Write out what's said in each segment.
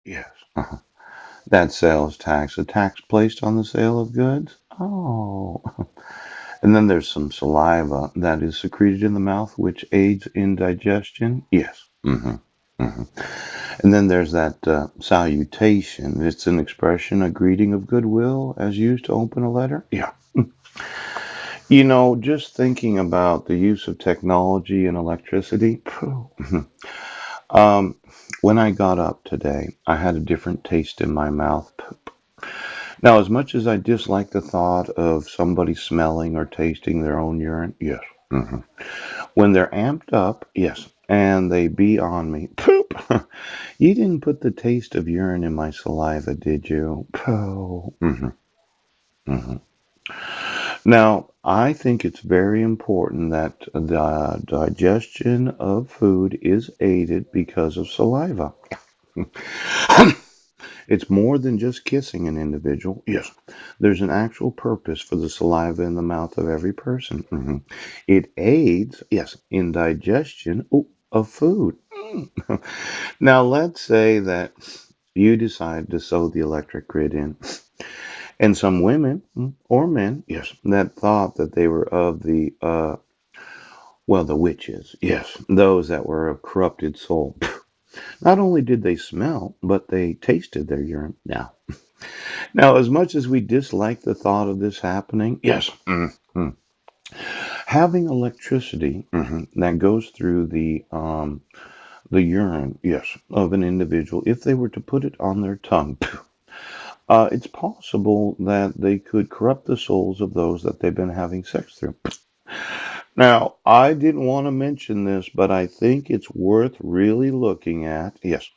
Yes. That sales tax, a tax placed on the sale of goods? Oh. And then there's some saliva that is secreted in the mouth, which aids in digestion. Yes. Hmm. And then there's that salutation. It's an expression, a greeting of goodwill as used to open a letter. Yeah. Just thinking about the use of technology and electricity. Phew. um, when I got up today, I had a different taste in my mouth. Now, as much as I dislike the thought of somebody smelling or tasting their own urine, yes. Hmm. When they're amped up, yes, and they be on me, poop. You didn't put the taste of urine in my saliva, did you? Oh. Hmm. Now, I think it's very important that the digestion of food is aided because of saliva. It's more than just kissing an individual. Yes, there's an actual purpose for the saliva in the mouth of every person. It aids, yes, in digestion of food. Now, let's say that you decide to sew the electric grid in, and some women or men, yes, that thought that they were of the witches, yes, those that were of corrupted soul. Not only did they smell, but they tasted their urine. Now, as much as we dislike the thought of this happening, yes, having electricity that goes through the urine, yes, of an individual, if they were to put it on their tongue, it's possible that they could corrupt the souls of those that they've been having sex through. Now, I didn't want to mention this, but I think it's worth really looking at. Yes.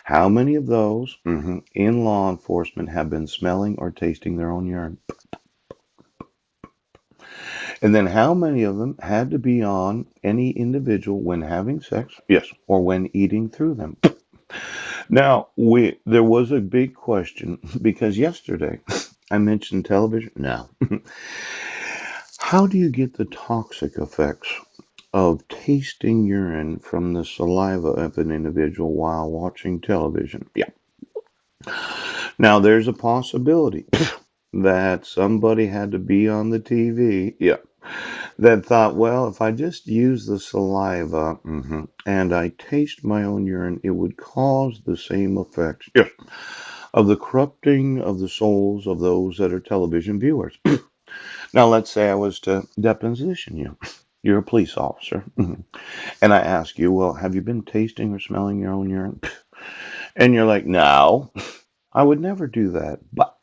How many of those in law enforcement have been smelling or tasting their own urine? And then how many of them had to be on any individual when having sex? Yes. Or when eating through them? Now, there was a big question because yesterday I mentioned television. Now, how do you get the toxic effects of tasting urine from the saliva of an individual while watching television? Yeah. Now, there's a possibility that somebody had to be on the TV, yeah, that thought, well, if I just use the saliva and I taste my own urine, it would cause the same effects, yes, of the corrupting of the souls of those that are television viewers. Now, let's say I was to deposition you. You're a police officer, and I ask you, well, have you been tasting or smelling your own urine? And you're like, no, I would never do that. But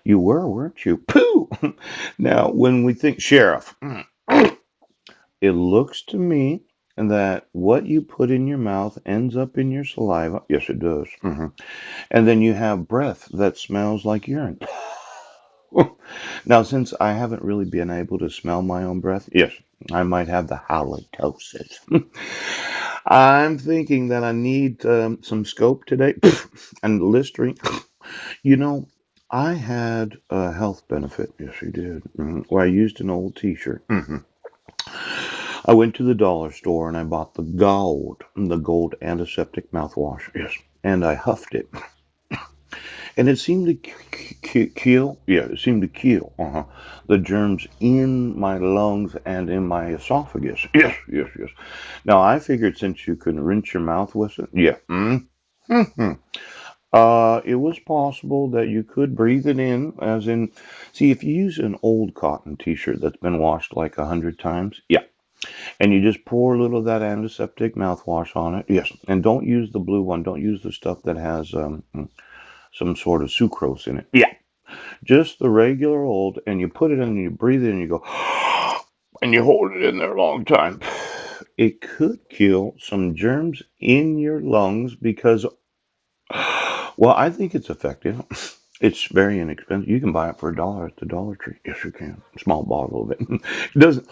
you were, weren't you? Pooh! Now, when we think sheriff, it looks to me that what you put in your mouth ends up in your saliva. Yes, it does. And then you have breath that smells like urine. Now, since I haven't really been able to smell my own breath, yes, I might have the halitosis. I'm thinking that I need some scope today and Listerine. You know, I had a health benefit. Yes, I did. Where I used an old T-shirt. I went to the dollar store and I bought the gold antiseptic mouthwash. Yes, and I huffed it, and it seemed to kill. Yeah, it seemed to kill the germs in my lungs and in my esophagus. Yes, yes, yes. Now I figured since you couldn't rinse your mouth with it, yeah. It was possible that you could breathe it in, as in, see, if you use an old cotton T-shirt that's been washed like 100 times, yeah, and you just pour a little of that antiseptic mouthwash on it, yes, and don't use the blue one. Don't use the stuff that has some sort of sucrose in it. Yeah, just the regular old, and you put it in and you breathe it and you go, and you hold it in there a long time. It could kill some germs in your lungs because well, I think it's effective. It's very inexpensive. You can buy it for $1 at the Dollar Tree. Yes, you can. Small bottle of it. It doesn't.